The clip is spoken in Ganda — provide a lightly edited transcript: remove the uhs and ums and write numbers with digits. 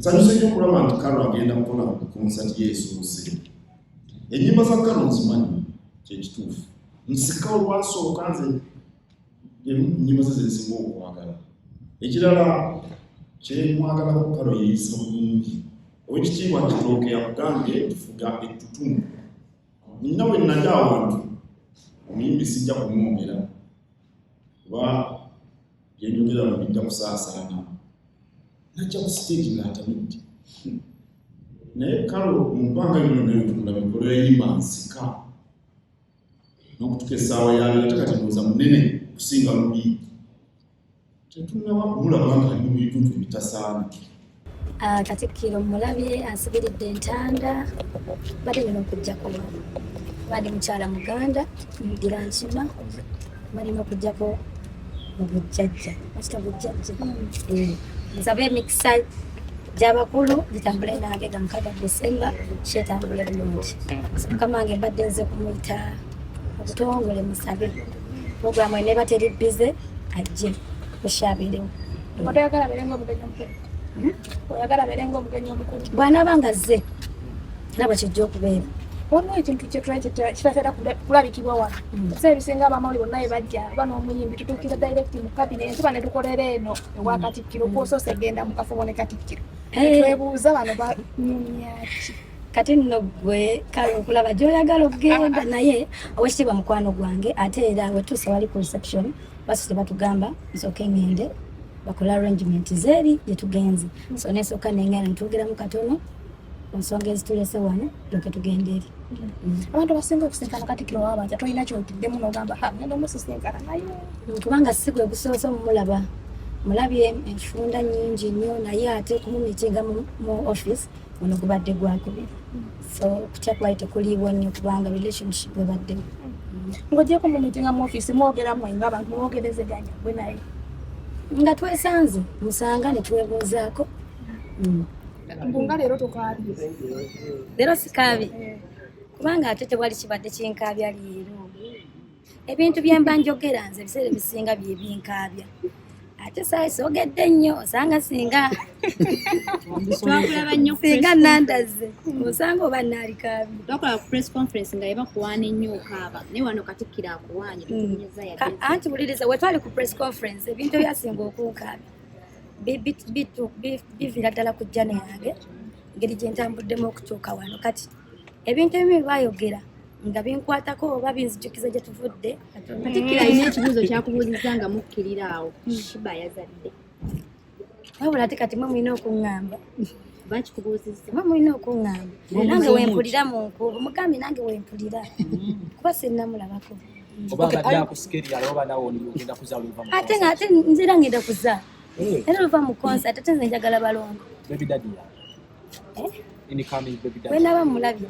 nsanyuse nnyo okulaba nti Kalo agenda kukola konsati yeesuuse. Ennyimba za Kalo nzimanyi kyekituufu. Nsika olwasooka nze ennyimba ze zezisinga okwagala. Ekirala kyemwagalako Kalo yeeyisa bulungi. Oweekitiibwa Kitooke yakugambye tufuga ettutumu. Nina bwe najja awantu omuyimbi sijja kumwogera kuba byenjogera bijja kusaasaana. Najja ku stage ng'atamidde. Naye Kalo mu bbanga lino naye tukula mikolo yayimba nsika n'okutuka essaawa yaabiri ate kati ndowooza munene okusinga luli. Tetunnaba kumulaba nga ali mu bintu ebitasaana. Katikkiro mulabye asibiridde Entanda badde nina okugjako badde mukyala Muganda mugira Nkima balina okugjako mu bujjajja akita bujjajja nsabe emikisa gy'abakulu gitambule nange ga mukaaga Desemba kyetambule bulungi. Mukama wange mbadde nze kumuyita obutongole musabe puroguramu eneba teri bize ajje kushabirewo. Oyagala berenga omugenyi omukulu. Oyagala berenga omugenyi omukulu. Bw'anaaba nga zze naba kijja okubeera. Waliwo ekintu kitatera kulabikibwa wano. Ebiseera ebisinga abamawulire bonna bwe bajja oba n'omuyimbi tutuukira direct mu kabine tuba ne tukolera eno ewa Katikkiro kw'osoose egenda mu kafo ne Katikkiro. Twebuuza bano banyumya ki? Kati nno gwe Kalo okulaba gy'oyagala okugenda naye owekitiibwa mukwano gwange ate era wetuuse wali ku reception basite batugamba nsooke ngende bakola arrangement z'eri gye tugenze. So nesooka nengenda netwogeramu katono ku nsonga ezitulese wano tulyoke tugende eri. Abantu basinga okusinkana Katikkiro wabanja tolina kyotiddemu n'ogamba ngenda omusisinkana naye. Kubanga si gwe gusoose omumulaba. Mulabye enfunda nnyingi nnyo naye ate kumumitinga mu office ono gubadde gwakubiri. So kutya kwali tekuliibwa nnyo kubanga relationship ebaddemu. Ng'ogyeko mu mitinga mu office mwogeramu nga abantu mwogerezeganya gwe naye. Nga twesanze musanga ne twebuuzaako. Mbunga leero tokaabye. Leero sikaabye kubanga ate tewali kibadde kinkaabya leero. Ebintu bye mba njogera nze ebiseera ebisinga bye binkaabya. Ate saayi soogedde nnyo osanga singa twakulaba nnyo singa nandaze osanga oba naalikaabye. Twakola ku press conference nga yebakuwaana ennyo okaaba naye wano Katikkiro akuwaanye tutunyeza yadde. Anti buliriza we twali ku press conference ebintu ebyasinga okunkaabya biviira ddala ku jjana yange engeri gye ntambuddemu okutuuka wano. Kati ebintu ebimu bayogera nga binkwatako oba binzijukiza gye tuvudde. Katikkiro alina ekibuuzo kyakubuuliza nga mukkirira awo Shiba yazadde. Wabula ate kati mwe mulina okuŋŋamba. Bakikubuuzizza. Mwe mulina okuŋŋamba. Nange wempulira mu nkuubo mugambe nange wempulira kuba sinnamulabako. Ate ng'ate nzira ngenda kuzaala. Era luva mu concert ate nze njagala balongo. Bwe naba mulabye